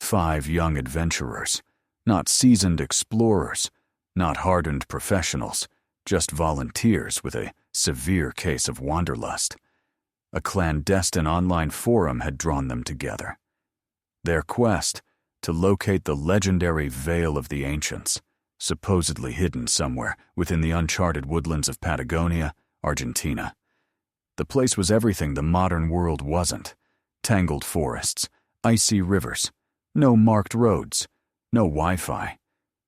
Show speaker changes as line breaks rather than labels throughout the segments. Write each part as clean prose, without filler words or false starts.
5 young adventurers, not seasoned explorers, not hardened professionals, just volunteers with a severe case of wanderlust. A clandestine online forum had drawn them together. Their quest to locate the legendary Vale of the Ancients, supposedly hidden somewhere within the uncharted woodlands of Patagonia, Argentina. The place was everything the modern world wasn't: tangled forests, icy rivers, no marked roads, no Wi-Fi,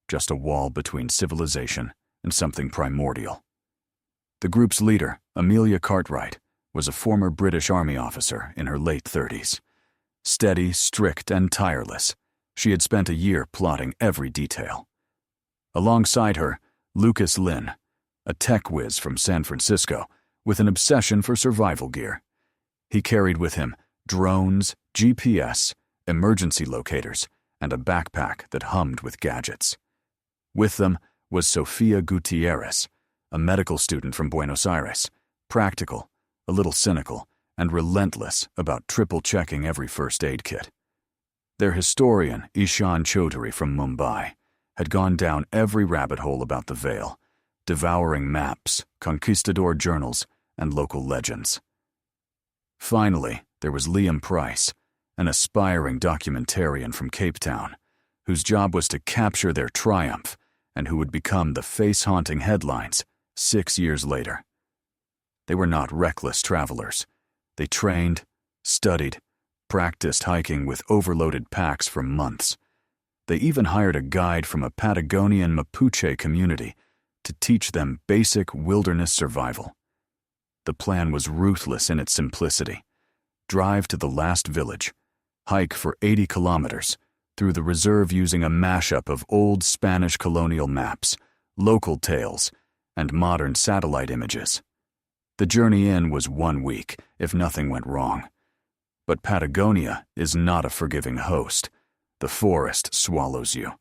just a wall between civilization and something primordial. The group's leader, Amelia Cartwright, was a former British Army officer in her late 30s. Steady, strict, and tireless, she had spent a year plotting every detail. Alongside her, Lucas Lynn, a tech whiz from San Francisco with an obsession for survival gear. He carried with him drones, GPS, emergency locators, and a backpack that hummed with gadgets. With them was Sofia Gutierrez, a medical student from Buenos Aires, practical, a little cynical, and relentless about triple-checking every first aid kit. Their historian, Ishan Chaudhary from Mumbai, had gone down every rabbit hole about the Vale, devouring maps, conquistador journals, and local legends. Finally, there was Liam Price, an aspiring documentarian from Cape Town, whose job was to capture their triumph and who would become the face-haunting headlines 6 years later. They were not reckless travelers. They trained, studied, practiced hiking with overloaded packs for months. They even hired a guide from a Patagonian Mapuche community to teach them basic wilderness survival. The plan was ruthless in its simplicity. Drive to the last village, hike for 80 kilometers through the reserve using a mashup of old Spanish colonial maps, local tales, and modern satellite images. The journey in was 1 week, if nothing went wrong. But Patagonia is not a forgiving host. The forest swallows you.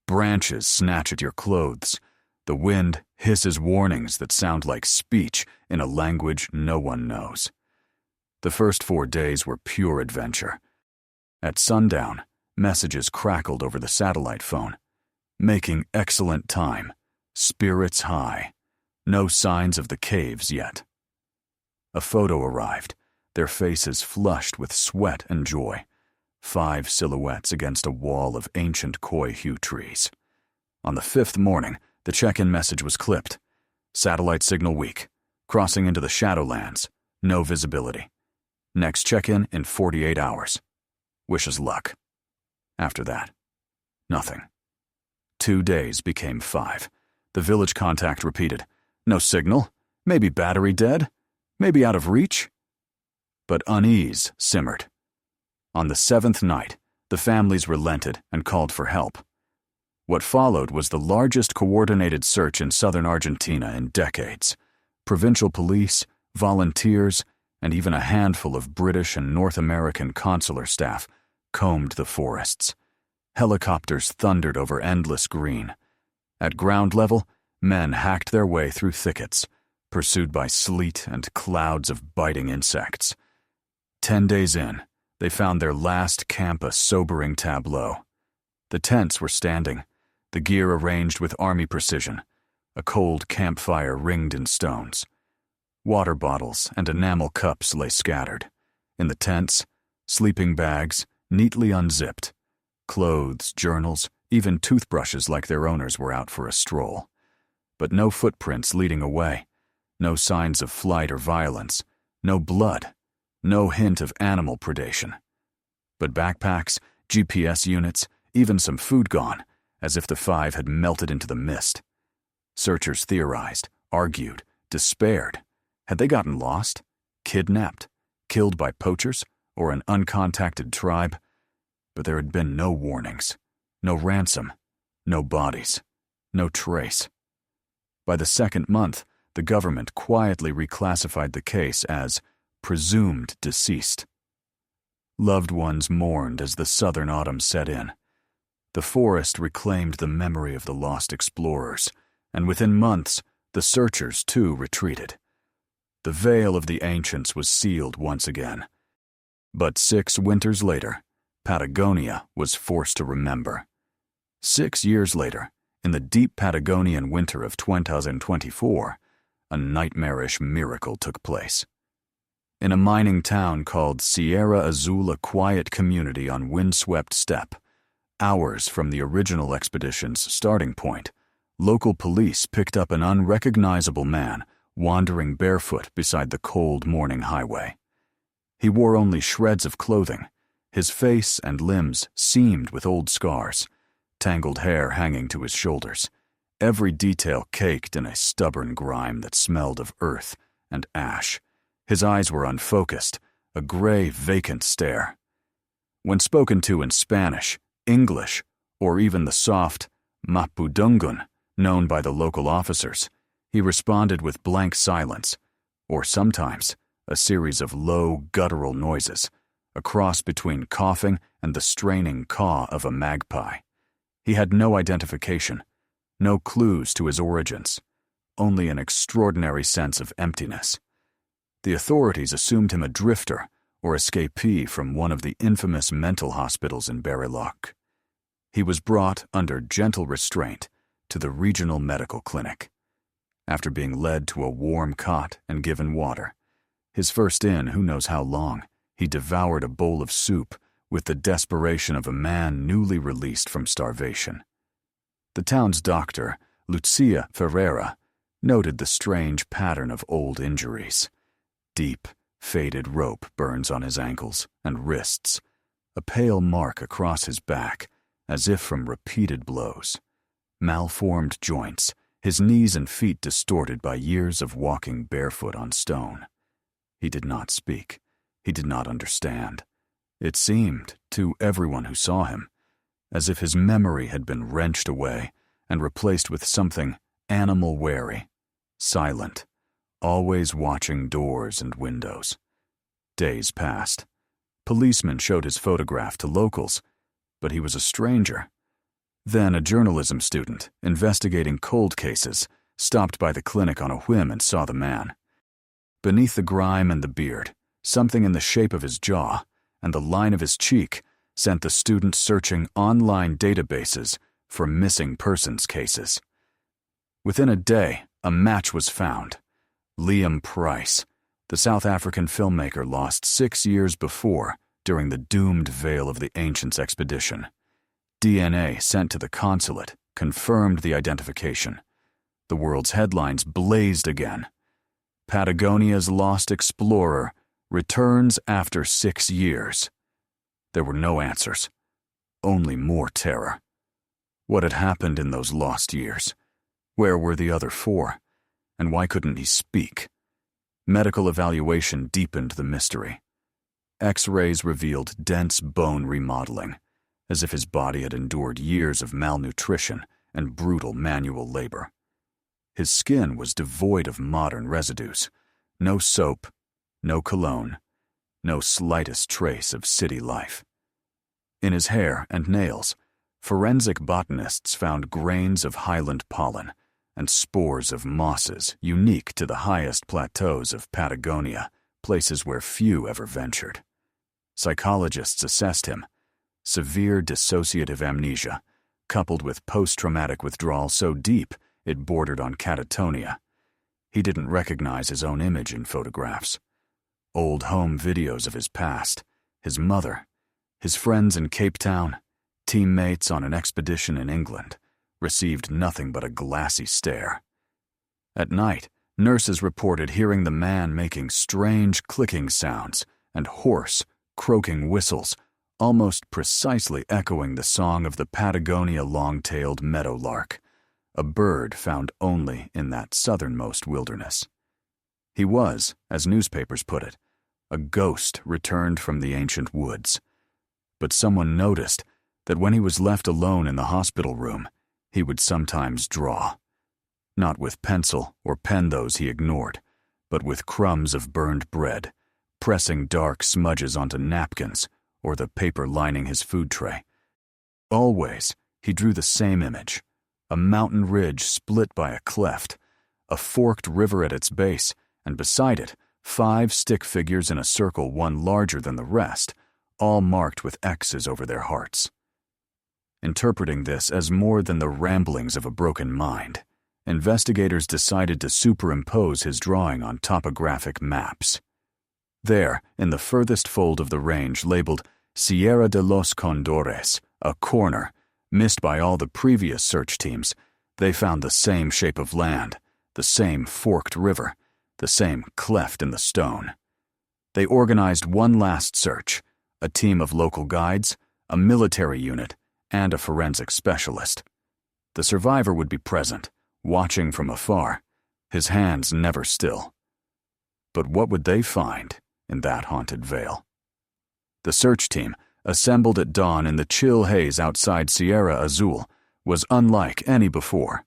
Branches snatch at your clothes. The wind hisses warnings that sound like speech in a language no one knows. The first 4 days were pure adventure. At sundown, messages crackled over the satellite phone. Making excellent time. Spirits high. No signs of the caves yet. A photo arrived, their faces flushed with sweat and joy. 5 silhouettes against a wall of ancient koi-hue trees. On the 5th morning, the check-in message was clipped. Satellite signal weak. Crossing into the Shadowlands. No visibility. Next check-in in 48 hours. Wish us luck. After that, nothing. 2 days became 5. The village contact repeated. No signal. Maybe battery dead. Maybe out of reach. But unease simmered. On the 7th night, the families relented and called for help. What followed was the largest coordinated search in southern Argentina in decades. Provincial police, volunteers, and even a handful of British and North American consular staff combed the forests. Helicopters thundered over endless green. At ground level, men hacked their way through thickets, pursued by sleet and clouds of biting insects. 10 days in, they found their last camp a sobering tableau. The tents were standing, the gear arranged with army precision, a cold campfire ringed in stones. Water bottles and enamel cups lay scattered. In the tents, sleeping bags, neatly unzipped. Clothes, journals, even toothbrushes like their owners were out for a stroll. But no footprints leading away, no signs of flight or violence, no blood, no hint of animal predation. But backpacks, GPS units, even some food gone, as if the 5 had melted into the mist. Searchers theorized, argued, despaired. Had they gotten lost? Kidnapped? Killed by poachers? Or an uncontacted tribe? But there had been no warnings, no ransom, no bodies, no trace. By the 2nd month, the government quietly reclassified the case as presumed deceased. Loved ones mourned as the southern autumn set in. The forest reclaimed the memory of the lost explorers, and within months, the searchers too retreated. The Vale of the Ancients was sealed once again. But 6 winters later, Patagonia was forced to remember. 6 years later, in the deep Patagonian winter of 2024, a nightmarish miracle took place. In a mining town called Sierra Azul, a quiet community on windswept steppe, hours from the original expedition's starting point, local police picked up an unrecognizable man wandering barefoot beside the cold morning highway. He wore only shreds of clothing, his face and limbs seamed with old scars, tangled hair hanging to his shoulders, every detail caked in a stubborn grime that smelled of earth and ash. His eyes were unfocused, a gray, vacant stare. When spoken to in Spanish, English, or even the soft Mapudungun known by the local officers, he responded with blank silence, or sometimes a series of low, guttural noises, a cross between coughing and the straining caw of a magpie. He had no identification, no clues to his origins, only an extraordinary sense of emptiness. The authorities assumed him a drifter or escapee from one of the infamous mental hospitals in Bariloche. He was brought under gentle restraint to the regional medical clinic. After being led to a warm cot and given water, his first in who knows how long, he devoured a bowl of soup with the desperation of a man newly released from starvation. The town's doctor, Lucia Ferreira, noted the strange pattern of old injuries. Deep, faded rope burns on his ankles and wrists, a pale mark across his back, as if from repeated blows. Malformed joints, his knees and feet distorted by years of walking barefoot on stone. He did not speak. He did not understand. It seemed, to everyone who saw him, as if his memory had been wrenched away and replaced with something animal-wary, silent, always watching doors and windows. Days passed. Policemen showed his photograph to locals, but he was a stranger. Then a journalism student, investigating cold cases, stopped by the clinic on a whim and saw the man. Beneath the grime and the beard, something in the shape of his jaw and the line of his cheek sent the student searching online databases for missing persons cases. Within a day, a match was found. Liam Price, the South African filmmaker lost 6 years before during the doomed Vale of the Ancients expedition. DNA sent to the consulate confirmed the identification. The world's headlines blazed again. Patagonia's lost explorer returns after 6 years. There were no answers, only more terror. What had happened in those lost years? Where were the other 4? And why couldn't he speak? Medical evaluation deepened the mystery. X-rays revealed dense bone remodeling, as if his body had endured years of malnutrition and brutal manual labor. His skin was devoid of modern residues. No soap, no cologne, no slightest trace of city life. In his hair and nails, forensic botanists found grains of highland pollen and spores of mosses unique to the highest plateaus of Patagonia, places where few ever ventured. Psychologists assessed him. Severe dissociative amnesia, coupled with post-traumatic withdrawal so deep it bordered on catatonia. He didn't recognize his own image in photographs. Old home videos of his past, his mother, his friends in Cape Town, teammates on an expedition in England, received nothing but a glassy stare. At night, nurses reported hearing the man making strange clicking sounds and hoarse, croaking whistles, almost precisely echoing the song of the Patagonia long-tailed meadowlark, a bird found only in that southernmost wilderness. He was, as newspapers put it, a ghost returned from the ancient woods. But someone noticed that when he was left alone in the hospital room, he would sometimes draw. Not with pencil or pen those he ignored, but with crumbs of burned bread, pressing dark smudges onto napkins or the paper lining his food tray. Always, he drew the same image, a mountain ridge split by a cleft, a forked river at its base, and beside it, 5 stick figures in a circle, one larger than the rest, all marked with X's over their hearts. Interpreting this as more than the ramblings of a broken mind, investigators decided to superimpose his drawing on topographic maps. There, in the furthest fold of the range labeled Sierra de los Condores, a corner, missed by all the previous search teams, they found the same shape of land, the same forked river, the same cleft in the stone. They organized one last search, a team of local guides, a military unit, and a forensic specialist. The survivor would be present, watching from afar, his hands never still. But what would they find in that haunted vale? The search team, assembled at dawn in the chill haze outside Sierra Azul, was unlike any before.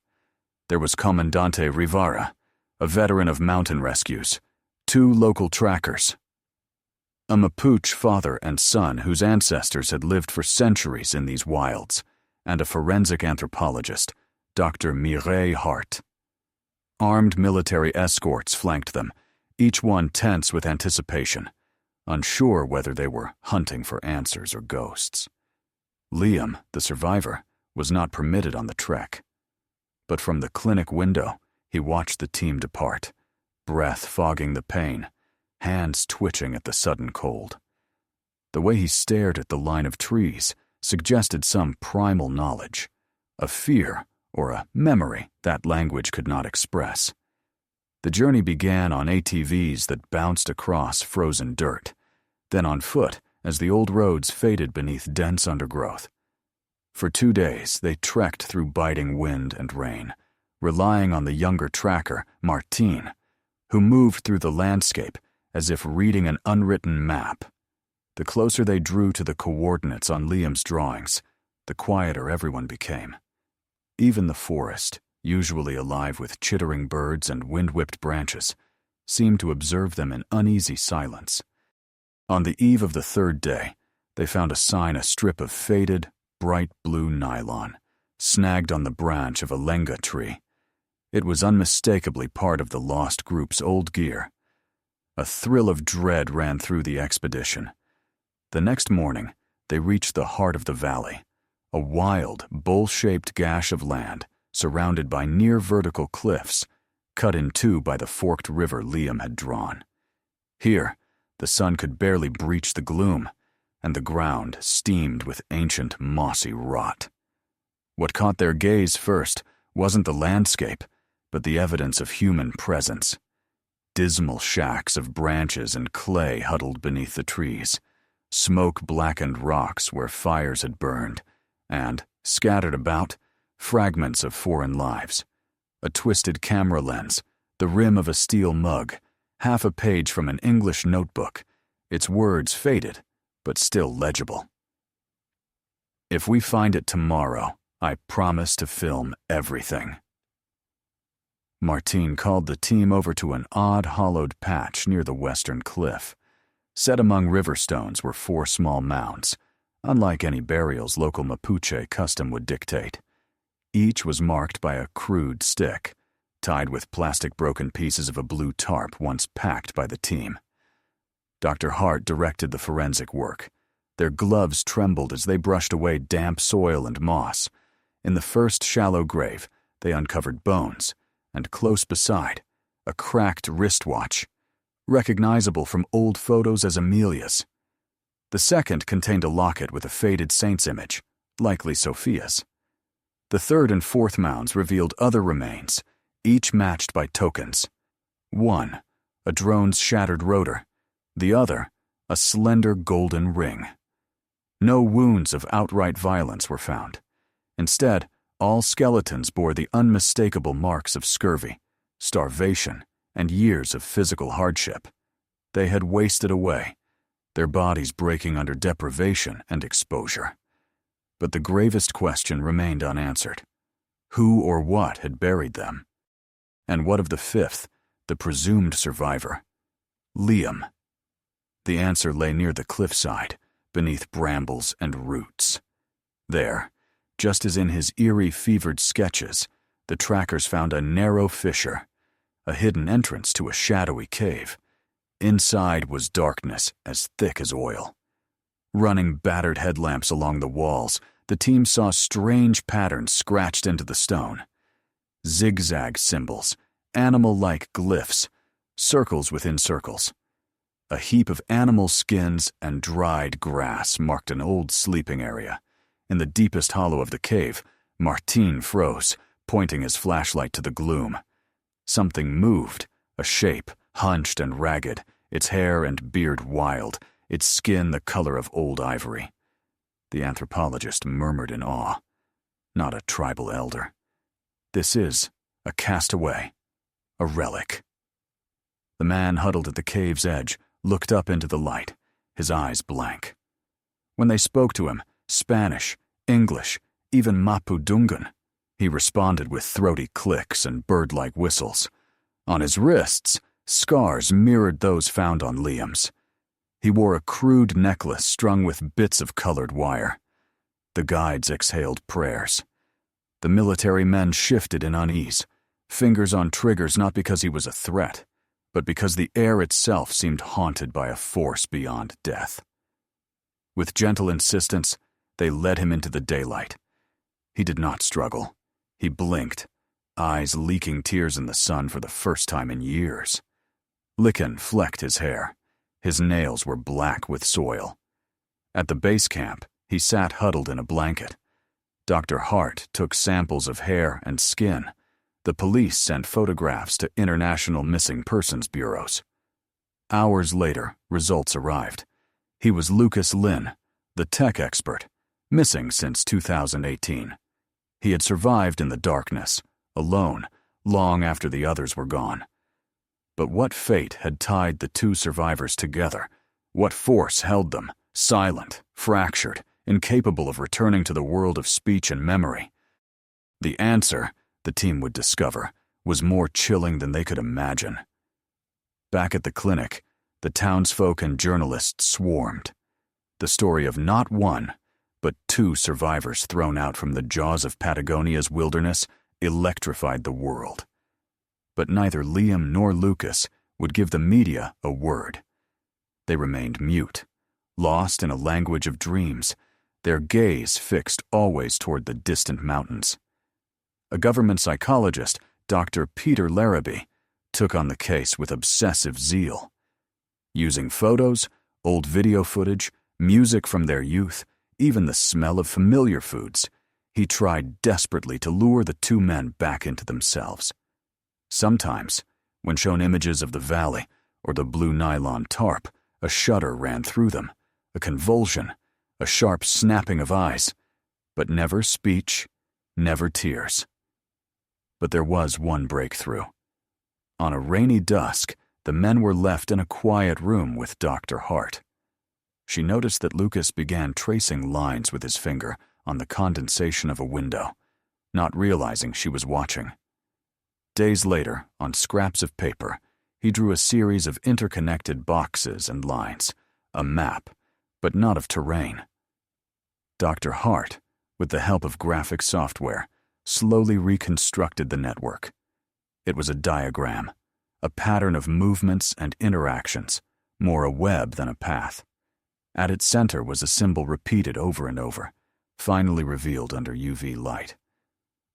There was Comandante Rivera, a veteran of mountain rescues, 2 local trackers, a Mapuche father and son whose ancestors had lived for centuries in these wilds, and a forensic anthropologist, Dr. Mireille Hart. Armed military escorts flanked them, each one tense with anticipation, unsure whether they were hunting for answers or ghosts. Liam, the survivor, was not permitted on the trek. But from the clinic window, he watched the team depart, breath fogging the pain, hands twitching at the sudden cold. The way he stared at the line of trees suggested some primal knowledge, a fear or a memory that language could not express. The journey began on ATVs that bounced across frozen dirt, then on foot as the old roads faded beneath dense undergrowth. For 2 days, they trekked through biting wind and rain, relying on the younger tracker, Martine, who moved through the landscape as if reading an unwritten map. The closer they drew to the coordinates on Liam's drawings, the quieter everyone became. Even the forest, usually alive with chittering birds and wind-whipped branches, seemed to observe them in uneasy silence. On the eve of the 3rd day, they found a strip of faded, bright blue nylon, snagged on the branch of a lenga tree. It was unmistakably part of the lost group's old gear. A thrill of dread ran through the expedition. The next morning, they reached the heart of the valley, a wild, bowl-shaped gash of land surrounded by near-vertical cliffs, cut in 2 by the forked river Liam had drawn. Here, the sun could barely breach the gloom, and the ground steamed with ancient, mossy rot. What caught their gaze first wasn't the landscape, but the evidence of human presence. Dismal shacks of branches and clay huddled beneath the trees, smoke-blackened rocks where fires had burned, and, scattered about, fragments of foreign lives. A twisted camera lens, the rim of a steel mug, half a page from an English notebook, its words faded, but still legible. If we find it tomorrow, I promise to film everything. Martine called the team over to an odd hollowed patch near the western cliff. Set among river stones were 4 small mounds, unlike any burials local Mapuche custom would dictate. Each was marked by a crude stick, tied with plastic broken pieces of a blue tarp once packed by the team. Dr. Hart directed the forensic work. Their gloves trembled as they brushed away damp soil and moss. In the first shallow grave, they uncovered bones, and close beside, a cracked wristwatch, recognizable from old photos as Amelia's. The second contained a locket with a faded saint's image, likely Sophia's. The 3rd and 4th mounds revealed other remains, each matched by tokens. One, a drone's shattered rotor. The other, a slender golden ring. No wounds of outright violence were found. Instead, all skeletons bore the unmistakable marks of scurvy, starvation, and years of physical hardship. They had wasted away, their bodies breaking under deprivation and exposure. But the gravest question remained unanswered. Who or what had buried them? And what of the 5th, the presumed survivor? Liam. The answer lay near the cliffside, beneath brambles and roots. There, just as in his eerie, fevered sketches, the trackers found a narrow fissure, a hidden entrance to a shadowy cave. Inside was darkness as thick as oil. Running battered headlamps along the walls, the team saw strange patterns scratched into the stone. Zigzag symbols, animal-like glyphs, circles within circles. A heap of animal skins and dried grass marked an old sleeping area. In the deepest hollow of the cave, Martin froze, pointing his flashlight to the gloom. Something moved, a shape, hunched and ragged, its hair and beard wild, its skin the color of old ivory. The anthropologist murmured in awe. Not a tribal elder. This is a castaway, a relic. The man huddled at the cave's edge looked up into the light, his eyes blank. When they spoke to him, Spanish, English, even Mapudungun, he responded with throaty clicks and bird-like whistles. On his wrists, scars mirrored those found on Liam's. He wore a crude necklace strung with bits of colored wire. The guides exhaled prayers. The military men shifted in unease, fingers on triggers not because he was a threat, but because the air itself seemed haunted by a force beyond death. With gentle insistence, they led him into the daylight. He did not struggle. He blinked, eyes leaking tears in the sun for the first time in years. Lichen flecked his hair. His nails were black with soil. At the base camp, he sat huddled in a blanket. Dr. Hart took samples of hair and skin. The police sent photographs to international missing persons bureaus. Hours later, results arrived. He was Lucas Lynn, the tech expert, missing since 2018. He had survived in the darkness, alone, long after the others were gone. But what fate had tied the two survivors together? What force held them, silent, fractured, incapable of returning to the world of speech and memory? The answer, the team would discover, was more chilling than they could imagine. Back at the clinic, the townsfolk and journalists swarmed. The story of not one, but two survivors thrown out from the jaws of Patagonia's wilderness electrified the world. But neither Liam nor Lucas would give the media a word. They remained mute, lost in a language of dreams, their gaze fixed always toward the distant mountains. A government psychologist, Dr. Peter Larrabee, took on the case with obsessive zeal. Using photos, old video footage, music from their youth, even the smell of familiar foods, he tried desperately to lure the two men back into themselves. Sometimes, when shown images of the valley or the blue nylon tarp, a shudder ran through them, a convulsion, a sharp snapping of eyes, but never speech, never tears. But there was one breakthrough. On a rainy dusk, the men were left in a quiet room with Dr. Hart. She noticed that Lucas began tracing lines with his finger on the condensation of a window, not realizing she was watching. Days later, on scraps of paper, he drew a series of interconnected boxes and lines, a map, but not of terrain. Dr. Hart, with the help of graphic software, slowly reconstructed the network. It was a diagram, a pattern of movements and interactions, more a web than a path. At its center was a symbol repeated over and over, finally revealed under UV light.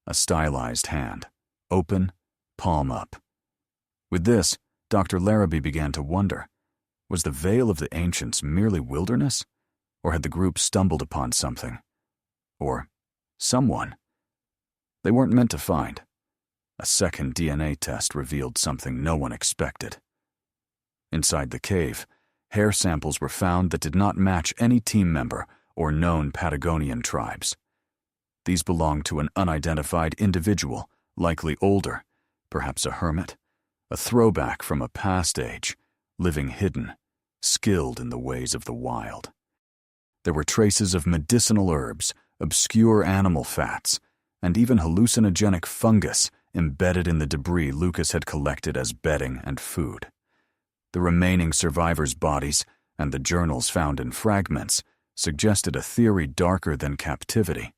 A stylized hand, open, palm up. With this, Dr. Larrabee began to wonder, was the Vale of the Ancients merely wilderness? Or had the group stumbled upon something? Or someone? They weren't meant to find. A second DNA test revealed something no one expected. Inside the cave, hair samples were found that did not match any team member or known Patagonian tribes. These belonged to an unidentified individual, likely older, perhaps a hermit, a throwback from a past age, living hidden, skilled in the ways of the wild. There were traces of medicinal herbs, obscure animal fats, and even hallucinogenic fungus embedded in the debris Lucas had collected as bedding and food. The remaining survivors' bodies and the journals found in fragments suggested a theory darker than captivity,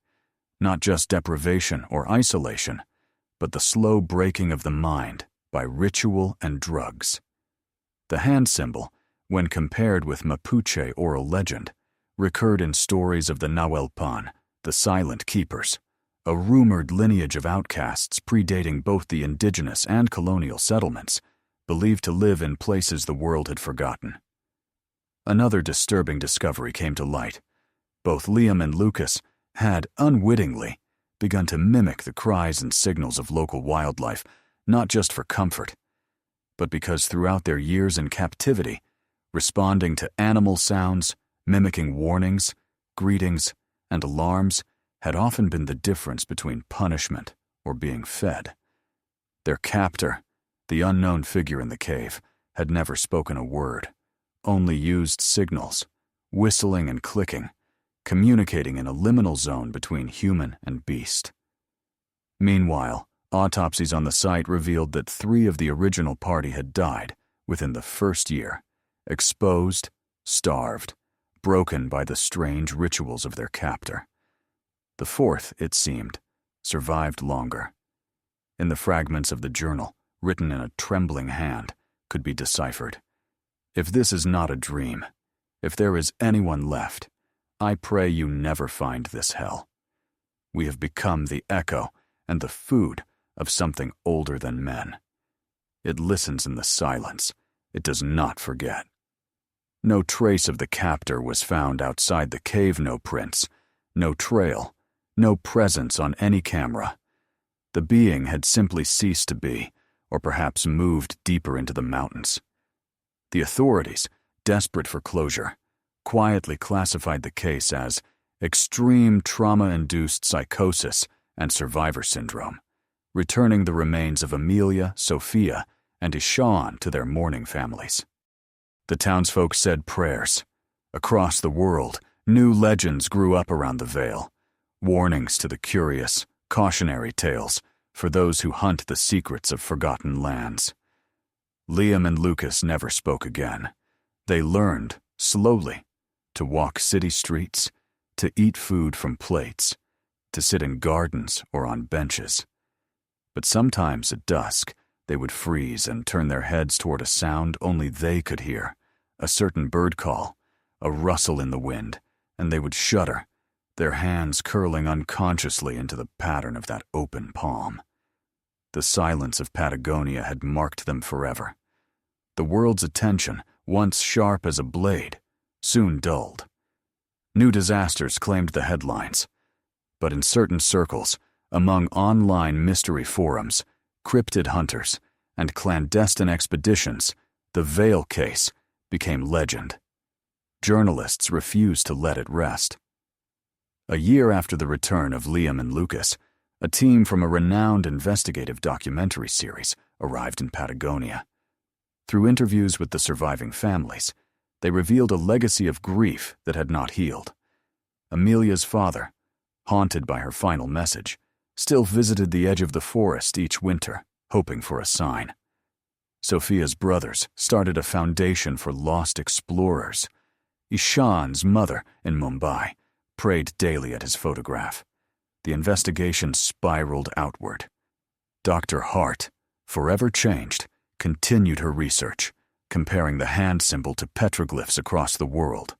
not just deprivation or isolation, but the slow breaking of the mind by ritual and drugs. The hand symbol, when compared with Mapuche oral legend, recurred in stories of the Nahuelpan, the Silent Keepers, a rumored lineage of outcasts predating both the indigenous and colonial settlements, believed to live in places the world had forgotten. Another disturbing discovery came to light. Both Liam and Lucas had, unwittingly, begun to mimic the cries and signals of local wildlife, not just for comfort, but because throughout their years in captivity, responding to animal sounds, mimicking warnings, greetings, and alarms had often been the difference between punishment or being fed. Their captor, the unknown figure in the cave, had never spoken a word, only used signals, whistling and clicking, communicating in a liminal zone between human and beast. Meanwhile, autopsies on the site revealed that 3 of the original party had died within the first year, exposed, starved, broken by the strange rituals of their captor. The 4th, it seemed, survived longer. In the fragments of the journal, written in a trembling hand, could be deciphered. If this is not a dream, if there is anyone left, I pray you never find this hell. We have become the echo and the food of something older than men. It listens in the silence. It does not forget. No trace of the captor was found outside the cave, no prints, no trail, no presence on any camera. The being had simply ceased to be, or perhaps moved deeper into the mountains. The authorities, desperate for closure, quietly classified the case as extreme trauma-induced psychosis and survivor syndrome, returning the remains of Amelia, Sophia, and Ishan to their mourning families. The townsfolk said prayers. Across the world, new legends grew up around the Vale, warnings to the curious, cautionary tales for those who hunt the secrets of forgotten lands. Liam and Lucas never spoke again. They learned, slowly, to walk city streets, to eat food from plates, to sit in gardens or on benches. But sometimes at dusk, they would freeze and turn their heads toward a sound only they could hear, a certain bird call, a rustle in the wind, and they would shudder, their hands curling unconsciously into the pattern of that open palm. The silence of Patagonia had marked them forever. The world's attention, once sharp as a blade, soon dulled. New disasters claimed the headlines, but in certain circles, among online mystery forums, cryptid hunters, and clandestine expeditions, the Vale case became legend. Journalists refused to let it rest. A year after the return of Liam and Lucas, a team from a renowned investigative documentary series arrived in Patagonia. Through interviews with the surviving families, they revealed a legacy of grief that had not healed. Amelia's father, haunted by her final message, still visited the edge of the forest each winter, hoping for a sign. Sophia's brothers started a foundation for lost explorers. Ishan's mother, in Mumbai, prayed daily at his photograph. The investigation spiraled outward. Dr. Hart, forever changed, continued her research, comparing the hand symbol to petroglyphs across the world.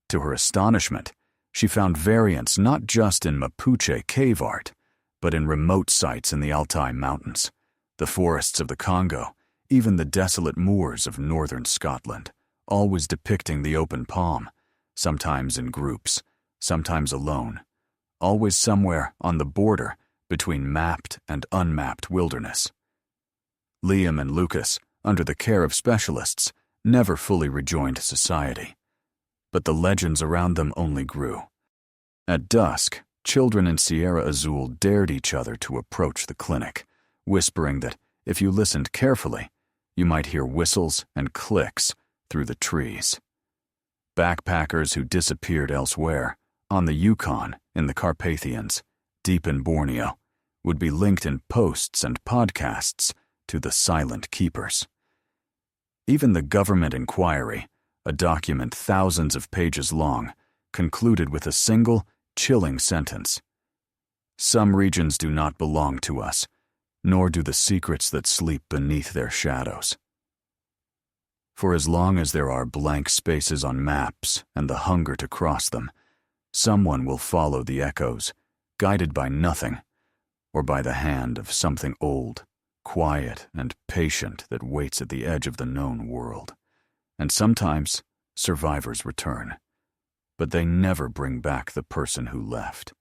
To her astonishment, she found variants not just in Mapuche cave art, but in remote sites in the Altai Mountains, the forests of the Congo, even the desolate moors of northern Scotland, always depicting the open palm, sometimes in groups, sometimes alone, always somewhere on the border between mapped and unmapped wilderness. Liam and Lucas, under the care of specialists, never fully rejoined society. But the legends around them only grew. At dusk, children in Sierra Azul dared each other to approach the clinic, whispering that if you listened carefully, you might hear whistles and clicks through the trees. Backpackers who disappeared elsewhere, on the Yukon, in the Carpathians, deep in Borneo, would be linked in posts and podcasts to the Silent Keepers. Even the government inquiry, a document thousands of pages long, concluded with a single, chilling sentence. Some regions do not belong to us, nor do the secrets that sleep beneath their shadows. For as long as there are blank spaces on maps and the hunger to cross them, someone will follow the echoes, guided by nothing, or by the hand of something old, quiet and patient that waits at the edge of the known world. And sometimes survivors return, but they never bring back the person who left.